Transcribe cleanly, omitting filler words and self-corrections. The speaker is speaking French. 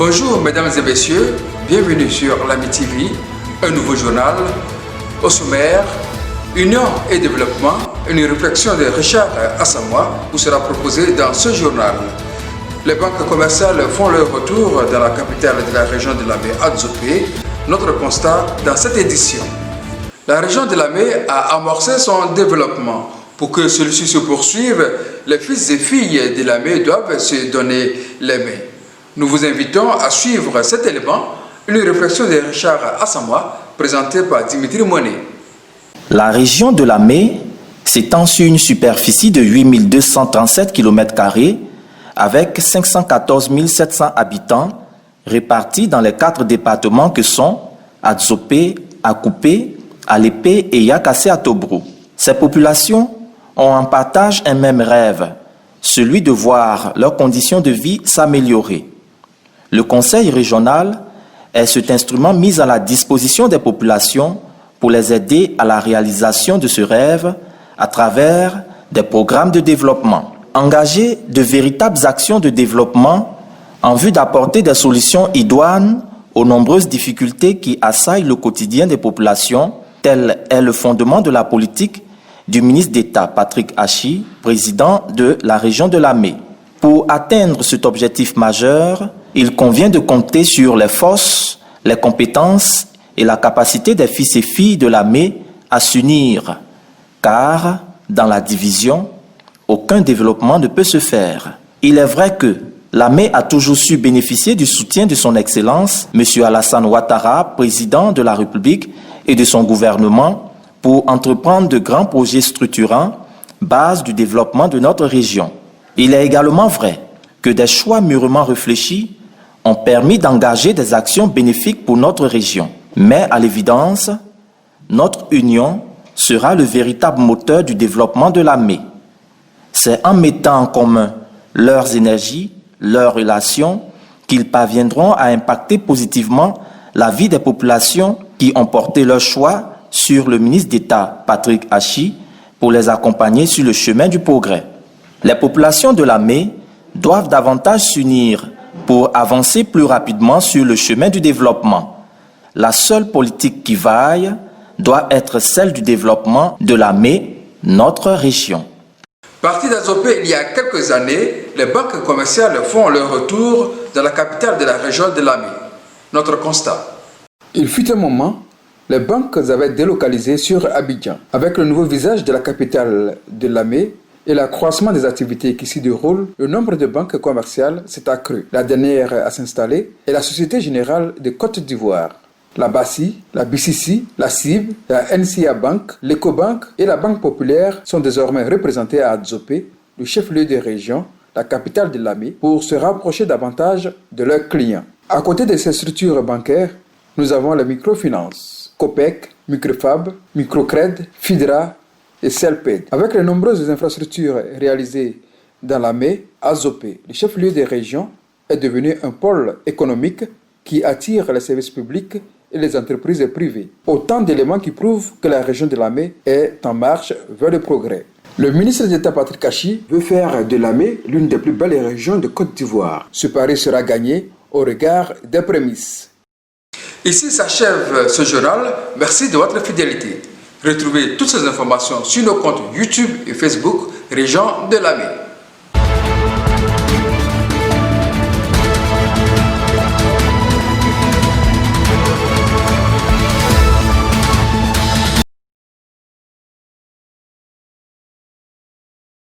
Bonjour mesdames et messieurs, bienvenue sur l'AMI TV, un nouveau journal. Au sommaire, Union et développement, une réflexion de Richard Assamoah vous sera proposée dans ce journal. Les banques commerciales font leur retour dans la capitale de la région de Lamé, Adzopé. Notre constat dans cette édition. La région de Lamé a amorcé son développement. Pour que celui-ci se poursuive, les fils et filles de Lamé doivent se donner les mains. Nous vous invitons à suivre cet élément, une réflexion de Richard Assamoah, présentée par Dimitri Monet. La région de Lamé s'étend sur une superficie de 8237 km² avec 514 700 habitants répartis dans les 4 départements que sont Adzopé, Akupé, Alépé et Yakassé-Atobro. Ces populations ont en partage un même rêve, celui de voir leurs conditions de vie s'améliorer. Le Conseil régional est cet instrument mis à la disposition des populations pour les aider à la réalisation de ce rêve à travers des programmes de développement. Engager de véritables actions de développement en vue d'apporter des solutions idoines aux nombreuses difficultés qui assaillent le quotidien des populations, tel est le fondement de la politique du ministre d'État Patrick Achi, président de la région de Lamé. Pour atteindre cet objectif majeur, il convient de compter sur les forces, les compétences et la capacité des fils et filles de Lamé à s'unir, car dans la division, aucun développement ne peut se faire. Il est vrai que Lamé a toujours su bénéficier du soutien de son Excellence, M. Alassane Ouattara, président de la République, et de son gouvernement pour entreprendre de grands projets structurants, base du développement de notre région. Il est également vrai que des choix mûrement réfléchis ont permis d'engager des actions bénéfiques pour notre région. Mais à l'évidence, notre union sera le véritable moteur du développement de Lamé. C'est en mettant en commun leurs énergies, leurs relations, qu'ils parviendront à impacter positivement la vie des populations qui ont porté leur choix sur le ministre d'État Patrick Achi pour les accompagner sur le chemin du progrès. Les populations de Lamé doivent davantage s'unir pour avancer plus rapidement sur le chemin du développement. La seule politique qui vaille doit être celle du développement de Lamé, notre région. Parti d'Adzopé il y a quelques années, les banques commerciales font leur retour dans la capitale de la région de Lamé. Notre constat. Il fut un moment, les banques avaient délocalisé sur Abidjan. Avec le nouveau visage de la capitale de Lamé et l'accroissement des activités qui s'y déroulent, le nombre de banques commerciales s'est accru. La dernière à s'installer est la Société Générale de Côte d'Ivoire. La BACI, la BCC, la CIB, la NCA Bank, l'Ecobank et la Banque Populaire sont désormais représentées à Adzopé, le chef-lieu des régions, la capitale de Lamé, pour se rapprocher davantage de leurs clients. À côté de ces structures bancaires, nous avons la microfinance, COPEC, Microfab, Microcred, Fidra et Celped. Avec les nombreuses infrastructures réalisées dans Lamé, Adzopé, le chef-lieu des régions, est devenu un pôle économique qui attire les services publics et les entreprises privées. Autant d'éléments qui prouvent que la région de Lamé est en marche vers le progrès. Le ministre d'État Patrick Achi veut faire de Lamé l'une des plus belles régions de Côte d'Ivoire. Ce pari sera gagné au regard des prémices. Ici s'achève ce journal. Merci de votre fidélité. Retrouvez toutes ces informations sur nos comptes YouTube et Facebook Région de Lamé.